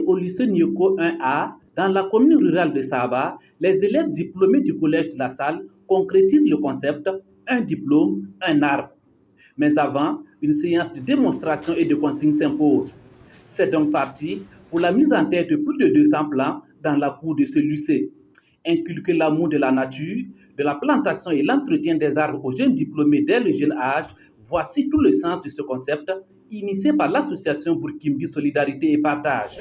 au lycée Nioko 1A, dans la commune rurale de Saba, les élèves diplômés du collège de la Salle concrétisent le concept un diplôme, un arbre. Mais avant, une séance de démonstration et de consigne s'impose. C'est donc parti pour la mise en tête de plus de 200 plants dans la cour de ce lycée. Inculquer l'amour de la nature, de la plantation et l'entretien des arbres aux jeunes diplômés dès le jeune âge, voici tout le sens de ce concept initié par l'association Burkimbi Solidarité et Partage.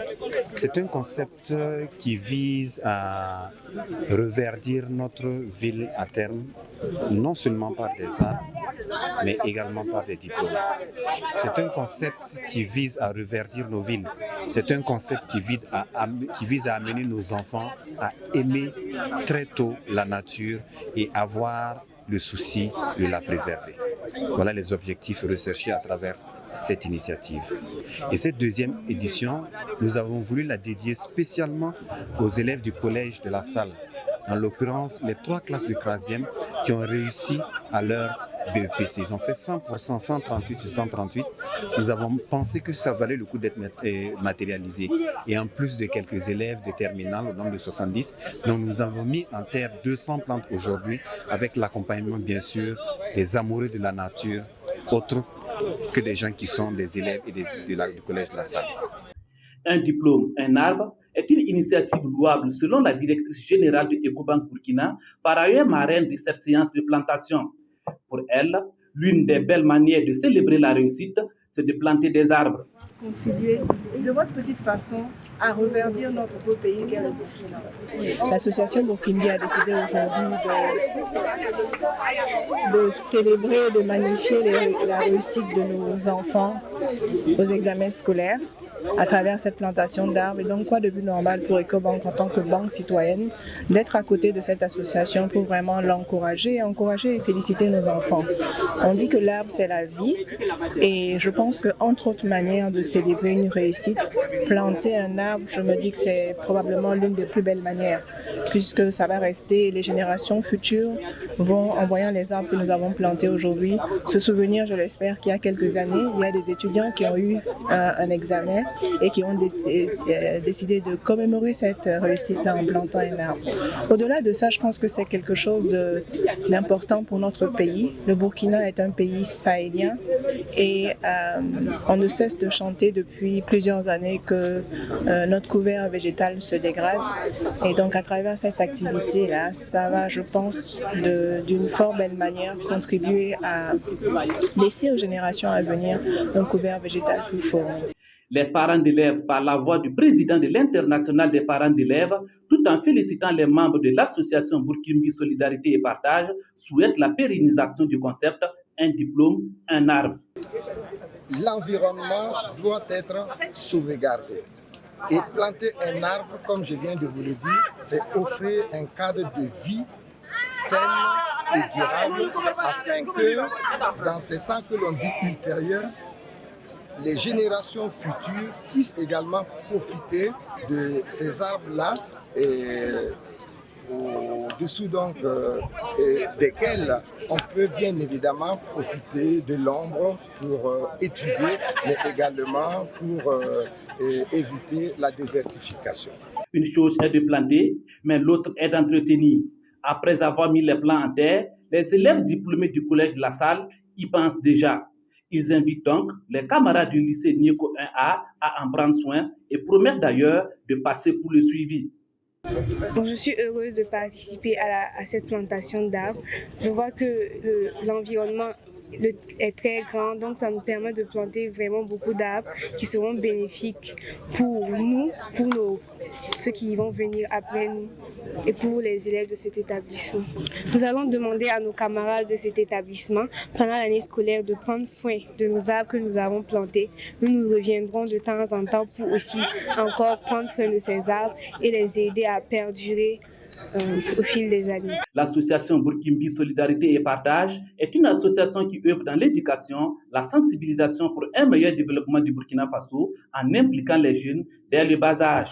C'est un concept qui vise à reverdir notre ville à terme, non seulement par des arbres, mais également par des diplômes. C'est un concept qui vise à reverdir nos villes. C'est un concept qui vise à amener nos enfants à aimer très tôt la nature et avoir le souci de la préserver. Voilà les objectifs recherchés à travers cette initiative. Et cette deuxième édition, nous avons voulu la dédier spécialement aux élèves du collège de la Salle. En l'occurrence, les 3 classes de 3e qui ont réussi à leur BEPC. Ils ont fait 100%, 138 sur 138. Nous avons pensé que ça valait le coup d'être matérialisé. Et en plus de quelques élèves de terminale, au nombre de 70, donc nous avons mis en terre 200 plantes aujourd'hui, avec l'accompagnement bien sûr des amoureux de la nature, autres que des gens qui sont des élèves et du collège de la Salle. Un diplôme, un arbre est une initiative louable selon la directrice générale de Ecobank Burkina, par ailleurs marraine de cette séance de plantation. Pour elle, l'une des belles manières de célébrer la réussite, c'est de planter des arbres. Contribuer de votre petite façon à reverdir notre beau pays qu'est le Burkina. L'association Burkindi a décidé aujourd'hui de célébrer, de magnifier la réussite de nos enfants aux examens scolaires à travers cette plantation d'arbres. Et donc, quoi de plus normal pour Ecobank en tant que banque citoyenne d'être à côté de cette association pour vraiment l'encourager, encourager et féliciter nos enfants. On dit que l'arbre, c'est la vie et je pense qu'entre autres manières de célébrer une réussite, planter un arbre, je me dis que c'est probablement l'une des plus belles manières puisque ça va rester, les générations futures vont, en voyant les arbres que nous avons plantés aujourd'hui, se souvenir, je l'espère, qu'il y a quelques années, il y a des étudiants qui ont eu un examen et qui ont décidé de commémorer cette réussite en plantant un arbre. Au-delà de ça, je pense que c'est quelque chose d'important pour notre pays. Le Burkina est un pays sahélien et on ne cesse de chanter depuis plusieurs années que notre couvert végétal se dégrade. Et donc à travers cette activité-là, ça va, je pense, d'une fort belle manière contribuer à laisser aux générations à venir un couvert végétal plus fourni. Les parents d'élèves, par la voix du président de l'International des parents d'élèves, tout en félicitant les membres de l'association Burkimbi Solidarité et Partage, souhaitent la pérennisation du concept un diplôme, un arbre. L'environnement doit être sauvegardé. Et planter un arbre, comme je viens de vous le dire, c'est offrir un cadre de vie saine et durable afin que, dans ces temps que l'on dit ultérieurs, les générations futures puissent également profiter de ces arbres-là, au-dessous donc desquels on peut bien évidemment profiter de l'ombre pour étudier, mais également pour éviter la désertification. Une chose est de planter, mais l'autre est d'entretenir. Après avoir mis les plants en terre, les élèves diplômés du collège de la Salle y pensent déjà. Ils invitent donc les camarades du lycée Nioko 1A à en prendre soin et promettent d'ailleurs de passer pour le suivi. Bon, je suis heureuse de participer à cette plantation d'arbres. Je vois que l'environnement est très grand, donc ça nous permet de planter vraiment beaucoup d'arbres qui seront bénéfiques pour nous, pour ceux qui vont venir après nous et pour les élèves de cet établissement. Nous allons demander à nos camarades de cet établissement pendant l'année scolaire de prendre soin de nos arbres que nous avons plantés. Nous reviendrons de temps en temps pour aussi encore prendre soin de ces arbres et les aider à perdurer au fil des années. L'association Burkimbi Solidarité et Partage est une association qui œuvre dans l'éducation, la sensibilisation pour un meilleur développement du Burkina Faso en impliquant les jeunes dès le bas âge.